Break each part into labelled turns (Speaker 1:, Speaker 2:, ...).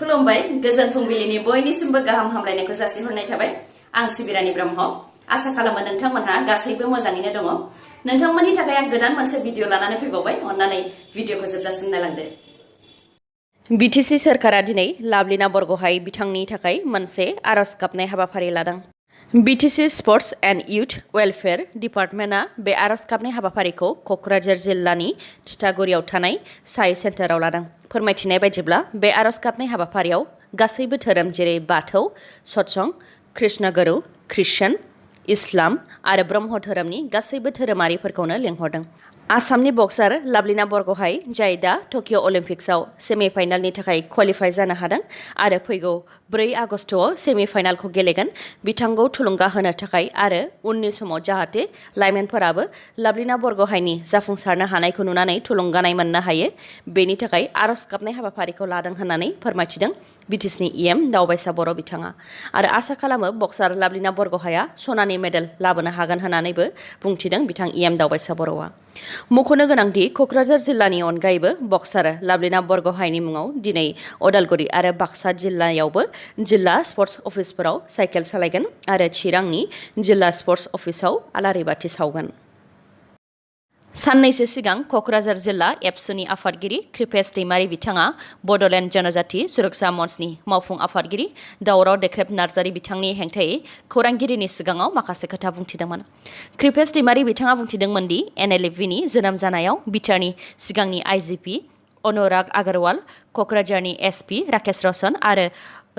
Speaker 1: खुलुमबाय गोजोन फुंबिलिनि बयनिसिमबो गाहाम हामलायनायखौ जासिहरनाय थाबाय आं सिबिरानि ब्रह्म आसा खालामो नोंथांमोनहा गासैबो मोजाङैनो दङ नोंथांमोननि थाखाय आं गोदान मोनसे भिडिअ लानानै फैबावबाय अन्नानै भिडिअखौ जोबजासिम नायलांदो बिटिसि सरकारा दिनै लाभलिना बरग'हाय बिथांनि थाखाय मोनसे आरज गाबनाय हाबाफारि लादों BTC sports and youth welfare डिपार्टमेन्टआ बे आरज गाबनाय हाबाफारिखौ क'क्राझार जिल्लानि थिथागुरियाव थानाय साइ सेन्टाराव लादों फोरमायथिनाय बायदिब्ला बे आरज गाबनाय हाबाफारियाव गासैबो धोरोम जेरै बाथौ सत्संग कृष्णगुरु ख्रिस्टान इस्लाम आरो ब्रह्म धोरोमनि गासैबो धोरोमारिफोरखौनो लेंहरदों आसामनि बक्सार लाभलिना बरग'हाय जाय दा टकिअ अलिम्पिक्सआव सेमिफाइनालनि थाखाय क्वालिफाइ जानो हादों आरो फैगौ 4 आगस्टआव सेमिफाइनालखौ गेलेगोन बिथांखौ थुलुंगा होनो थाखाय आरो उननि समाव जाहाथे लाइमोनफोराबो लाभलिना बरग'हायनि जाफुंसारनो हानायखौ नुनानै थुलुंगानाय मोननो हायो बेनि थाखाय आरज गाबनाय हाबाफारिखौ लादों होननानै फोरमायथिदों बिटिसिनि इएम दावबायसा बर' बिथाङा आरो आसा खालामो बक्सार लाभलिना बरग'हाया सनानि मेडेल लाबोनो हागोन होननानैबो बुंथिदों बिथां इएम दावबायसा बर'आ मख'नो गोनांदि क'क्राझार जिल्लानि अनगायैबो बक्सार लाभलिना बरग'हायनि मुङाव दिनै उदालगुरि आरो बाक्सा जिल्लायावबो जिल्ला स्पर्ट्स अफिसफोराव साइकेल सालायगोन आरो चिरांनि जिल्ला स्पर्ट्स अफिसाव आलारि बाथि सावगोन साननैसो सिगां क'क्राझार जिल्ला एबसुनि आफादगिरि कृपेश दैमारि बिथाङा बड'लेण्ड जनजाति सुरक्षा मन्चनि मावफुं आफादगिरि दावराव देख्रेब नार्जारि बिथांनि हेंथायै खौरांगिरिनि सिगाङाव माखासे खोथा बुंथिदोंमोन कृपेश दैमारि बिथाङा बुंथिदोंमोन दि NLFBनि जोनोम जानायाव बिटिआरनि सिगांनि आइजिपि अनुराग आगरवाल क'क्राझारनि एसपि राकेश रौशन आरो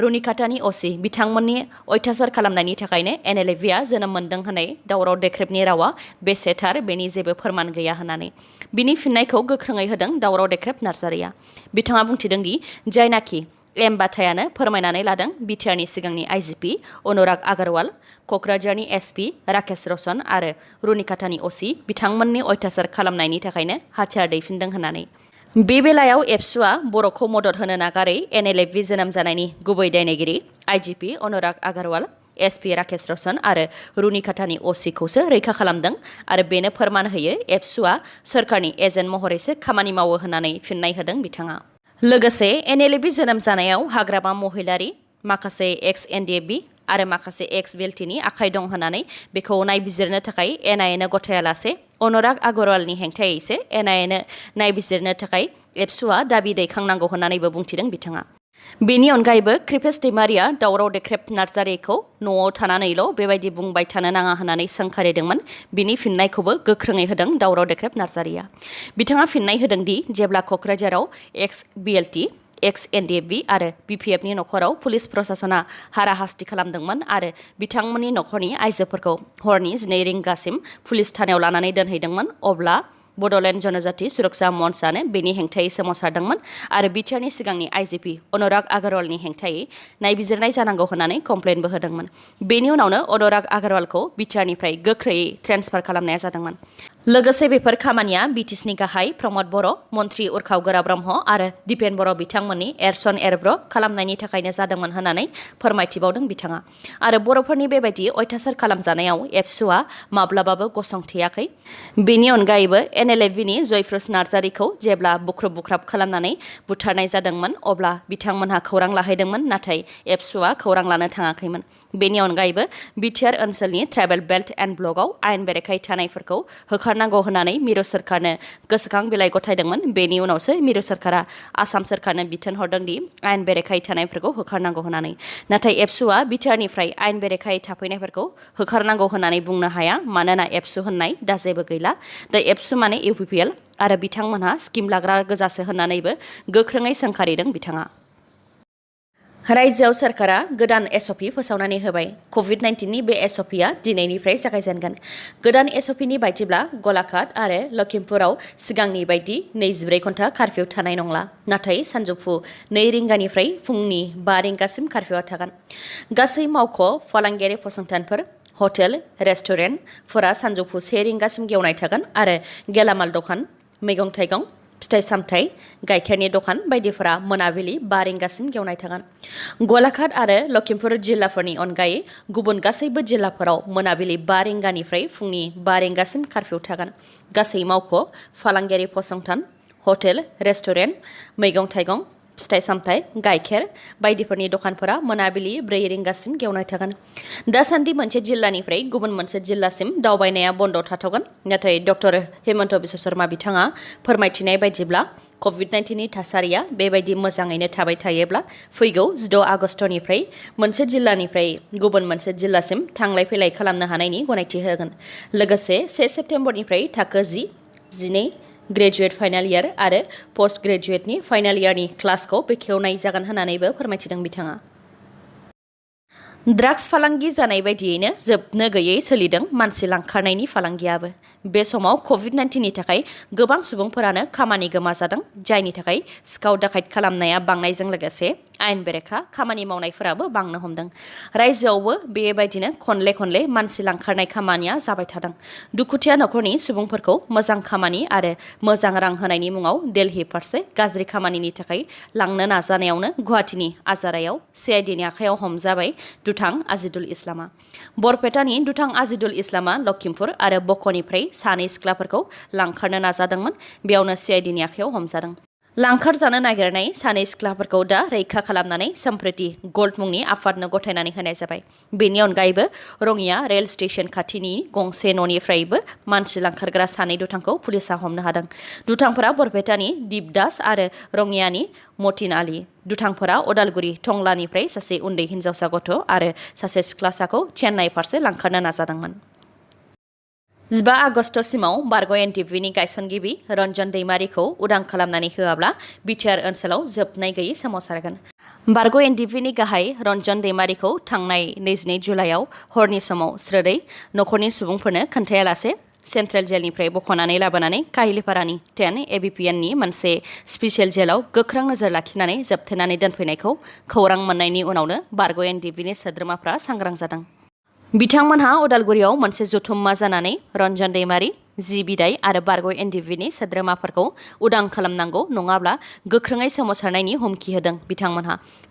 Speaker 1: रुनिकाटानि असि बिथांमोननि अयथासार खालामनायनि थाखायनो NLFBआ जोनोम मोन्दों होननाय दावराव देख्रेबनि रावा बेसेथार बेनि जेबो फोरमान गैया होननानै बिनि फिननायखौ गोख्रोङै होदों दावराव देख्रेब नार्जारिया बिथाङा बुंथिदों दि जायनाखि एम बाथायानो फोरमायनानै लादों बिटिआरनि सिगांनि आइजिपि अनुराग आगरवाल क'क्राझारनि एसपि राकेश रौशन आरो रुनिकाटानि असि बिथांमोननि अयथासार खालामनायनि थाखायनो हाथियार दैफिनदों होननानै बे बेलायाव एबसुआ बर'खौ मदद होनो नागारै NLFB जोनोम जानायनि गुबै दायनिगिरि आइजिपि अनुराग आगरवाल एसपि राकेश रौशन आरो रुनिकाटानि असिखौसो रैखा खालामदों आरो बेनो फोरमान होयो एबसुआ सोरखारनि एजेन्ट महरैसो खामानि मावो होननानै फिननाय होदों बिथाङा लोगोसे NLFB जोनोम जानायाव हाग्रामा महिलारि माखासे एक्स NDFB आरो माखासे एक्स बेल्टिनि आखाइ दं होननानै बेखौ नायबिजिरनो थाखाय NIAनो गथायालासे अनुराग आगरवालनि हेंथायैसो NIAनो नायबिजिरनो थाखाय एबसुआ दाबि दैखांनांगौ होननानैबो बुंथिदों बिथाङा बेनि अनगायैबो कृपेश दैमारिया दावराव देख्रेब नार्जारिखौ न'आव थानानैल' बेबायदि बुंबाय थानो नाङा होननानै सोंखारिदोंमोन बिनि फिननायखौबो गोख्रोङै होदों दावराव देख्रेब नार्जारिया बिथाङा फिननाय होदों दि जेब्ला क'क्राझाराव एक्स BLT एक्स NDFB आरो BPFनि न'खराव पुलिस प्रशासना हाराहास्ति खालामदोंमोन आरो बिथांमोननि न'खरनि आइजोफोरखौ हरनि 12 रिंगासिम पुलिस थानायाव लानानै दोनहैदोंमोन अब्ला बड'लेण्ड जनजाति सुरक्षा मन्चआनो बेनि हेंथायै सोमावसारदोंमोन आरो बिटिआरनि सिगांनि आइजिपि अनुराग आगरवालनि हेंथायै नायबिजिरनाय जानांगौ होननानै कमप्लेनबो होदोंमोन बेनि उनावनो अनुराग आगरवालखौ बिटिआरनिफ्राय गोख्रैयै ट्रेन्सफार खालामनाया जादोंमोन लोगोसे बेफोर खामानिया बिटिसिनि गाहाय प्रमद बर' मन्त्रि उरखाव गोरा ब्रह्म आरो दिपेन बर' बिथांमोननि एरसन एरब्र खालामनायनि थाखायनो जादोंमोन होननानै फोरमायथिबावदों बिथाङा आरो बर'फोरनि बेबायदि अयथासार खालामजानायाव एबसुआ माब्लाबाबो गसंथेयाखै बेनि अनगायैबो NLFBनि जयफ्रुस नार्जारिखौ जेब्ला बुख्रुब बुख्राब खालामनानै बुथारनाय जादोंमोन अब्ला बिथांमोनहा खौरां लाहैदोंमोन नाथाय एबसुआ खौरां लानो थाङाखैमोन बेनि अनगायैबो बिटिआर ओनसोलनि ट्राइबेल बेल्ट एन्ड ब्लकआव आयेन बेरेखायै थानायफोरखौ होखारनांगौ होननानै मिरु सोरखारनो गोसोखां बिलाइ गथायदोंमोन बेनि उनावसो मिरु सोरखारा आसाम सोरखारनो बिथोन हरदों दि आयेन बेरेखायै थानायफोरखौ होखारनांगौ होननानै नाथाय एबसुआ बिटिआरनिफ्राय आयेन बेरेखायै थाफैनायफोरखौ होखारनांगौ होननानै बुंनो हाया मानोना एबसु होननाय दा जेबो गैला दा एबसु माने UPPL आरो बिथांमोनहा स्किम लाग्रा गोजासो होननानैबो गोख्रोङै सोंखारिदों बिथाङा रायजोआव सोरखारा गोदान SOP फोसावनानै होबाय COVID-19नि बे SOPआ दिनैनिफ्राय जागायजेनगोन गोदान SOPनि बायदिब्ला गलाघाट आरो लखिमपुराव सिगांनि बायदि 24 घन्टा कार्फिउ थानाय नंला नाथाय सानजौफु 2 रिंगानिफ्राय फुंनि 5 रिंगासिम कार्फिउआ थागोन गासै मावख' फालांगियारि फसंथानफोर हटेल रेस्टुरेन्टफोरा सानजौफु 1 रिंगासिम गेवनाय थागोन आरो गेलामाल दखान मैगं थाइगं फिथाइ सामथाइ गाइखेरनि दखान बायदिफोरा मोनाबिलि 5 रिंगासिम गेवनाय थागोन गलाघाट आरो लखिमपुर जिल्लाफोरनि अनगायै गुबुन गासैबो जिल्लाफोराव मोनाबिलि 5 रिंगानिफ्राय फुंनि 5 रिंगासिम कार्फिउ थागोन गासै मावख' फालांगियारि फसंथान हटेल रेस्टुरेन्ट मैगं थाइगं फिथाइ सामथाइ गाइखेर बायदिफोरनि दखानफोरा मोनाबिलि 4 रिंगासिम गेवनाय थागोन। दासान्दि मोनसे जिल्लानिफ्राय गुबुन मोनसे जिल्लासिम दावबायनाया बन्द थाथ'गोन। नाथाय डक्टर हेमन्त बिश्व शर्मा बिथाङा फोरमायथिनाय बायदिब्ला COVID-19नि थासारिया बेबायदि मोजाङैनो थाबाय थायोब्ला फैगौ 16 आगस्टनिफ्राय मोनसे जिल्लानिफ्राय गुबुन मोनसे जिल्लासिम थांलाय फैलाय खालामनो हानायनि गनायथि होगोन। लोगोसे 1 सेप्तेम्बरनिफ्राय थाखो 10, 12 ग्रेजुवेट फाइनाल इयार आरो पोस्ट ग्रेजुवेटनि फाइनाल इयारनि क्लासखौ बेखेवनाय जागोन होननानैबो फोरमायथिदों बिथाङा। ड्राग्स फालांगि जानाय बायदियैनो जोबनो गैयै सोलिदों मानसि लांखारनायनि फालांगियाबो। बे समाव COVID-19नि थाखाय गोबां सुबुंफोरानो खामानि गोमाजादों, जायनि थाखाय सिखाव दाखायत खालामनाया बांनायजों लोगोसे आयेन बेरेखा खामानि मावनायफोराबो बांनो हमदों। रायजोआवबो बेबायदिनो खनले मानसि लांखारनाय खामानिया जाबाय थादों। दुखुथिया नखरनि सुबुंफोरखौ मोजां खामानि आरो मोजां रां होनायनि मुङाव दिल्ली फारसे गाज्रि खामानिनि थाखाय लांनो नाजानायावनो गुवाहाटीनि आजारायाव CIDनि आखायाव हमजाबाय दुथां आजिदुल इस्लामा। बरपेटानि दुथां आजिदुल इस्लामा लखिमपुर आरो बकनिफ्राय सानै सिख्लाफोरखौ लांखारनो नाजादोंमोन। बेयावनो CIDनि आखायाव हमजादों। लांखार जानो नागिरनाय सानै सिख्लाफोरखौ दा रैखा खालामनानै सम्प्रिति गल्ड मुंनि आफादनो गथायनानै होनाय जाबाय। बेनि अनगायैबो रङिया रेल स्टेशन खाथिनि गंसे न'निफ्रायबो मानसि लांखारग्रा सानै दुथांखौ पुलिसा हमनो हादों। दुथांफोरा बरपेटानि दिपदास आरो रङियानि मतिन आली। दुथांफोरा अदालगुरि टंलानिफ्राय सासे उन्दै हिनजावसा गथ' आरो सासे सिख्लासाखौ चेन्नाइ फारसे लांखारनो नाजादोंमोन। 15 आगस्टसिमाव बारग' NDFBनि गायसनगिरि रन्जन दैमारिखौ उदां खालामनानै होआब्ला BTR ओनसोलाव जोबनाय गैयै सोमावसारगोन। बारग' NDFBनि गाहाय रन्जन दैमारिखौ थांनाय 22 जुलाइआव हरनि समाव स्रोदै नखरनि सुबुंफोरनो खोन्थायालासे सेन्ट्रेल जेलनिफ्राय बख'नानै लाबोनानै काहिलिपारानि 10 ABPNनि मोनसे स्पेसियेल जेलाव गोख्रों नोजोर लाखिनानै जोबथेनानै दोनफैनायखौ खौरां मोननायनि उनावनो बारग' NDFBनि सोद्रोमाफ्रा सांग्रां जादों। बिथांमोनहा अदालगुरियाव मोनसे जथुम्मा जानानै रन्जन दैमारि, जि बिदाय आरो बारग' NDFBनि सोद्रोमाफोरखौ उदां खालामनांगौ नङाब्ला गोख्रोङै सोमावसारनायनि हुमखि होदों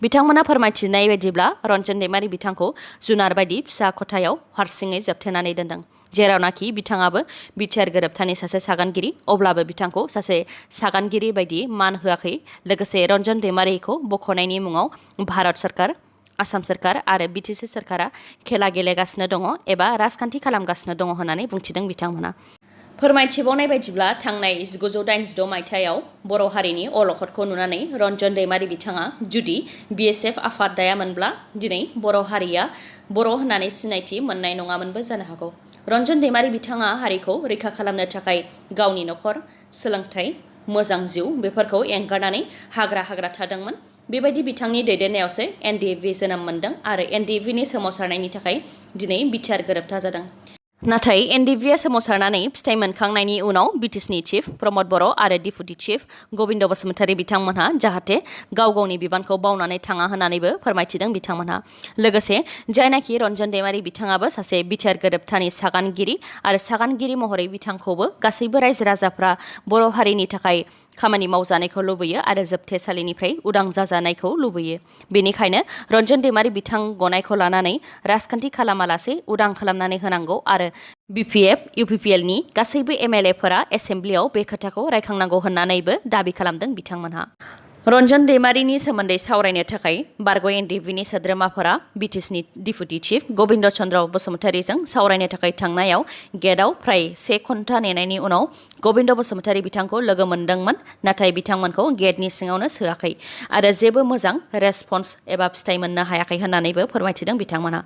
Speaker 1: बिथांमोना फोरमायथिनाय बायदिब्ला रन्जन दैमारि बिथांखौ जुनार बायदि फिसा खथायाव हारसिङै जोबथेनानै दोनदों। जेरावनाखि बिथाङाबो BTR गोरोबथानि सासे सागानगिरि, अब्लाबो बिथांखौ सासे सागानगिरि बायदि मान होआखै। लोगोसे रन्जन दैमारिखौ बख'नायनि मुङाव भारत सरकार, आसाम सरकार आरो BTC सरकारा खेला गेलेगासिनो दङ एबा राजखान्थि खालामगासिनो दङ होननानै बुंथिदों बिथांमोना। फोरमायथिबावनाय बायदिब्ला थांनाय 1986 मायथाइयाव बर' हारिनि अलखदखौ नुनानै रन्जन दैमारि बिथाङा जुदि BSF आफाद दायामोनब्ला दिनै बर' हारिया बर' होननानै सिनायथि मोननाय नङामोनबो जानो हागौ। रन्जन दैमारि बिथाङा हारिखौ रैखा खालामनो थाखाय गावनि नखर, सोलोंथाइ, मोजां जिउ बेफोरखौ एंगारनानै हाग्रा थादोंमोन। बेबायदि बिथांनि दैदेननायावसो NDFB जोनोम मोनदों आरो NDFBनि सोमावसारनायनि थाखाय दिनै BTR गोरोबथा जादों। नाथाय NDFBआ सोमावसारनानै फिथाइ मोनखांनायनि उनाव BTCनि चिफ प्रमद बर' आरो डिपुटि चिफ गबिन्द बसुमतारी बिथांमोनहा जाहाथे गावनि बिबानखौ बावनानै थाङा होननानैबो फोरमायथिदों बिथांमोनहा। लोगोसे जायनाखि रन्जन दैमारि बिथाङाबो सासे BTR गोरोबथानि सागानगिरि आरो सागानगिरि महरै बिथांखौबो गासैबो रायजो राजाफ्रा बर' हारिनि थाखाय खामानि मावजानायखौ लुबैयो आरो जोबथेसालिनिफ्राय उदां जाजानायखौ लुबैयो। बेनिखायनो रन्जन दैमारि बिथां गनायखौ लानानै राजखान्थि खालामालासे उदां खालामनानै होनांगौ आरो BPF, UPPLनि गासैबो MLAफोरा एसेम्ब्लियाव बे खोथाखौ रायखांनांगौ होननानैबो दाबि खालामदों बिथांमोनहा। रन्जन दैमारिनि सोमोन्दै सावरायनो थाखाय बारग' NDFBनि सोद्रोमाफोरा BTCनि डिपुटि चिफ गबिन्द चन्द्र बसुमतारीजों सावरायनो थाखाय थांनायाव गेटआव फ्राय 1 घन्टा नेनायनि उनाव गबिन्द बसुमतारी बिथांखौ लोगो मोनदोंमोन, नाथाय बिथांमोनखौ गेटनि सिङावनो सोआखै आरो जेबो मोजां रेसपन्स एबा फिथाइ मोननो हायाखै होननानैबो फोरमायथिदों बिथांमोनहा।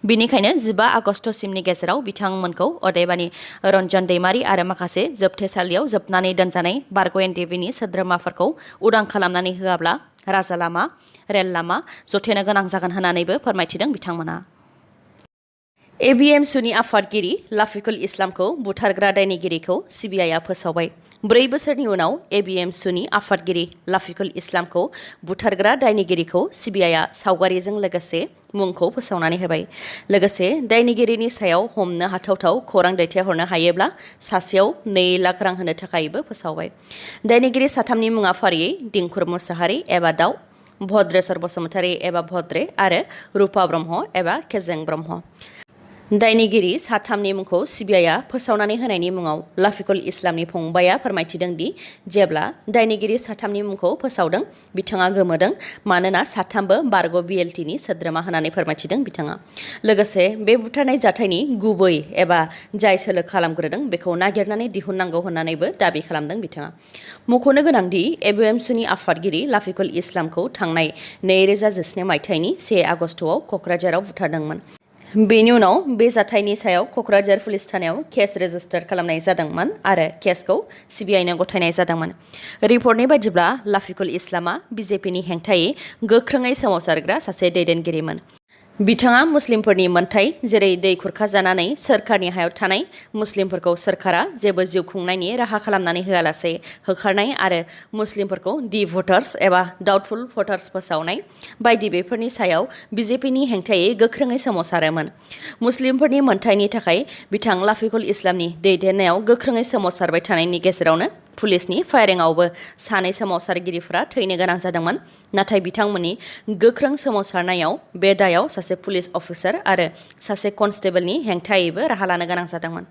Speaker 1: बिनिखायनो 15 आगस्टसिमनि गेजेराव बिथांमोनखौ अदेबानि रन्जन दैमारि आरो माखासे जोबथेसालियाव जोबनानै दोनजानाय बारग' NDFBनि सोद्रोमाफोरखौ उदां खालामनानै होआब्ला राजा लामा, रेल लामा जथेनो गोनां जागोन होननानैबो फोरमायथिदों बिथांमोनहा। ABSUनि आफादगिरि लाफिकुल इस्लामखौ बुथारग्रा दायनिगिरिखौ CBIआ फोसावबाय। 4 बोसोरनि उनाव ABSUनि आफादगिरि लाफिकुल इस्लामखौ बुथारग्रा दायनिगिरिखौ CBIआ सावगारिजों लोगोसे मुंखौ फोसावनानै होबाय। लोगोसे दायनिगिरिनि सायाव हमनो हाथावथाव खौरां दैथायहरनो हायोब्ला सासेयाव 2 लाख रां होनो थाखायबो फोसावबाय। दायनिगिरि साथामनि मुङा फारियै दिंखुर मुसाहारि एबा दाउ, भद्रेश्वर बसुमतारी एबा भद्रे आरो रुपा ब्रह्म एबा केजें ब्रह्म। दायनिगिरि साथामनि मुंखौ सिबिआइआ फोसावनानै होनायनि मुङाव लाफिकुल इस्लामनि फंबाया फोरमायथिदों दि जेब्ला दायनिगिरि साथामनि मुंखौ फोसावदों बिथाङा गोमोदों मानोना साथामबो बारग' बिएलटिनि सोद्रोमा होननानै फोरमायथिदों बिथाङा। लोगोसे बे बुथारनाय जाथायनि गुबै एबा जाय सोलो खालामग्रोदों बेखौ नागिरनानै दिहुननांगौ होननानैबो दाबि खालामदों बिथाङा। मख'नो गोनांदि ABSUनि आफादगिरि लाफिकुल इस्लामखौ थांनाय 2017 मायथाइनि 1 आगस्टआव क'क्राझाराव बुथारदोंमोन। बेनि उनाव बे जाथायनि सायाव क'क्राझार पुलिस थानायाव केस रेजिस्टार खालामनाय जादोंमोन आरो केसखौ सिबिआइनो गथायनाय जादोंमोन। रिपर्टनि बायदिब्ला लाफिकुल इस्लामआ बिजेपिनि हेंथायै गोख्रोङै सोमावसारग्रा सासे दैदेनगिरिमोन। बिथाङा मुस्लिमफोरनि मोन्थाय जेरै दै खुरखाजानानै सोरखारनि हायाव थानाय मुस्लिमफोरखौ सोरखारा जेबो जिउ खुंनायनि राहा खालामनानै होआलासे होखारनाय आरो मुस्लिमफोरखौ डि भटार्स एबा डाउटफुल भटार्स फोसावनाय बायदि बेफोरनि सायाव बिजेपिनि हेंथायै गोख्रोङै सोमावसारोमोन। मुस्लिमफोरनि मोन्थायनि थाखाय बिथां लाफिकुल इस्लामनि दैदेननायाव गोख्रोङै सोमावसारबाय थानायनि गेजेरावनो पुलिसनि फायरिंआवबो सानै सोमावसारगिरिफोरा थैनो गोनां जादोंमोन। नाथाय बिथांमोननि गोख्रों सोमावसारनायाव बे दायाव सासे पुलिस अफिसार आरो सासे कनस्टेबलनि हेंथायैबो राहा लानो गोनां जादोंमोन।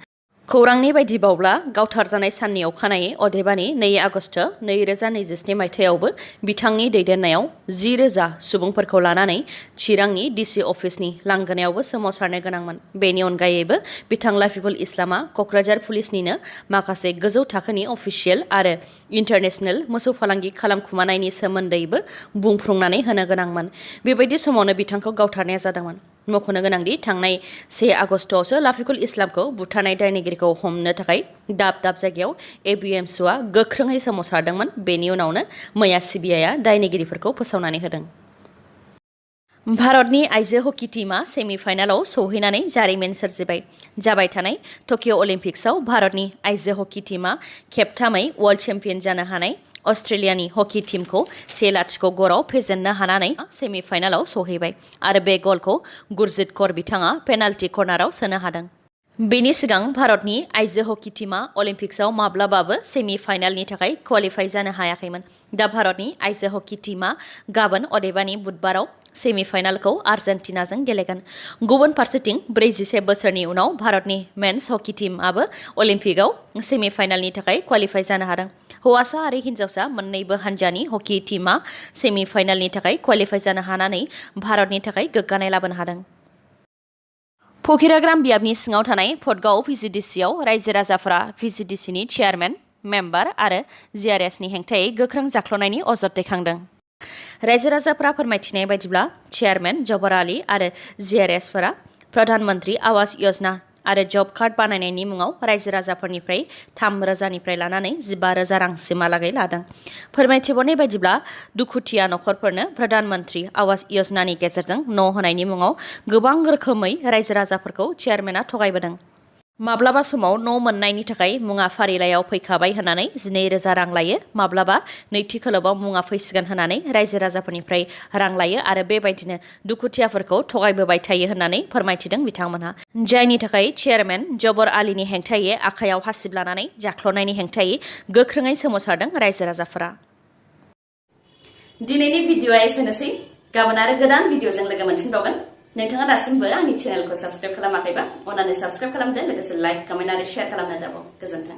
Speaker 1: खौरांनि बायदिबावब्ला गावथारजानाय साननि अखानायै अदेबानि 2 आगस्ट 2027 मायथाइयावबो बिथांनि दैदेननायाव 10,000 सुबुंफोरखौ लानानै चिरांनि डिसि अफिसनि लांगोनायावबो सोमावसारनो गोनांमोन। बेनि अनगायैबो बिथां लाफिकुल इस्लामआ क'क्राझार पुलिसनिनो माखासे गोजौ थाखोनि अफिसियेल आरो इन्टारनेशनेल मोसौ फालांगि खालामखुमानायनि सोमोन्दैबो बुंफ्रुंनानै होनो गोनांमोन। बेबायदि समावनो बिथांखौ गावथारनाया जादोंमोन। मख'नो गोनांदि थांनाय 1 आगस्टआवसो लाफिकुल इस्लामखौ बुथारनाय दायनिगिरिखौ हमनो थाखाय दाब दाब जायगायाव ABSUआ गोख्रोङै सोमावसारदोंमोन। बेनि उनावनो मैया सिबिआइआ दायनिगिरिफोरखौ फोसावनानै होदों। भारतनि आइजो हकी टीमआ सेमिफाइनालाव सौहैनानै जारिमिन सोरजिबाय। जाबाय थानाय टकिअ अलिम्पिक्सआव भारतनि आइजो हकी टीमआ खेबथामै वर्ल्ड चेम्पियन जानो हानाय अस्ट्रेलियानि हकी टीमखौ 1-0 ग'राव फेजेननो हानानै सेमिफाइनालाव सौहैबाय आरो बे गलखौ गुरजित कौर बिथाङा पेनाल्टि कर्नाराव सोनो हादों। बेनि सिगां भारतनि आइजो हकी टीमआ अलिम्पिक्सआव माब्लाबाबो सेमिफाइनालनि थाखाय क्वालिफाइ जानो हायाखैमोन। दा भारतनि आइजो हकी टीमआ गाबोन अदेबानि बुधबाराव सेमिफाइनालखौ आर्जेन्टिनाजों गेलेगोन। गुबुन फारसेथिं 41 बोसोरनि उनाव भारतनि मेन्स हकी टीमआबो अलिम्पिकआव सेमिफाइनालनि थाखाय क्वालिफाइ जानो हादों। हौवासा आरो हिन्जावसा मोन्नैबो हान्जानि हकी टीमआ सेमिफाइनालनि थाखाय क्वालिफाइ जानो हानानै भारतनि थाखाय गोग्गानाय लाबोनो हादों। फकिराग्राम बियाबनि सिङाव थानाय फटगाव VGDCआव रायजो राजाफोरा VGDCनि चेयारमेन, मेम्बार आरो GRSनि हेंथायै गोख्रों जाख्ल'नायनि अजद दैखांदों। रायजो राजाफोरा फोरमायथिनाय बायदिब्ला चेयारमेन जबर आली आरो GRSफोरा प्रधान मन्त्रि आवास योजना आरो जब कार्ड बानायनायनि मुङाव रायजो राजाफोरनिफ्राय 3,000निफ्राय लानानै 15,000 रांसिमहालागै लादों। फोरमायथिहरनाय बायदिब्ला दुखुथिया नखरफोरनो प्रधान मन्त्रि आवास योजनानि गेजेरजों न' होनायनि मुङाव गोबां रोखोमै रायजो राजाफोरखौ चेयारमेना थगायबोदों। माब्लाबा समाव न' मोननायनि थाखाय मुङा फारिलाइयाव फैखाबाय होननानै 12,000 रां लायो, माब्लाबा नैथि खोलोबाव मुङा फैसिगोन होननानै रायजो राजाफोरनिफ्राय रां लायो आरो बेबायदिनो दुखुथियाफोरखौ थगायबोबाय थायो होननानै फोरमायथिदों बिथांमोनहा। जायनि थाखाय चेयारमेन जबर आलीनि हेंथायै आखायाव हासिब लानानै जाख्ल'नायनि हेंथायै गोख्रोङै सोमावसारदों रायजो राजाफोरा। दिनैनि भिडिअ'आ एसेनोसै। गाबोन आरो गोदान भिडिअ'जों लोगो मोनफिनबावगोन। नोंथाङा दासिमबो आंनि चेनेलखौ साबस्क्राइब खालामाखैबा अन्नानै साबस्क्राइब खालामदो, लोगोसे लाइक, कमेन्ट आरो शेयार खालामनो दाबाव। गोजोन्थों।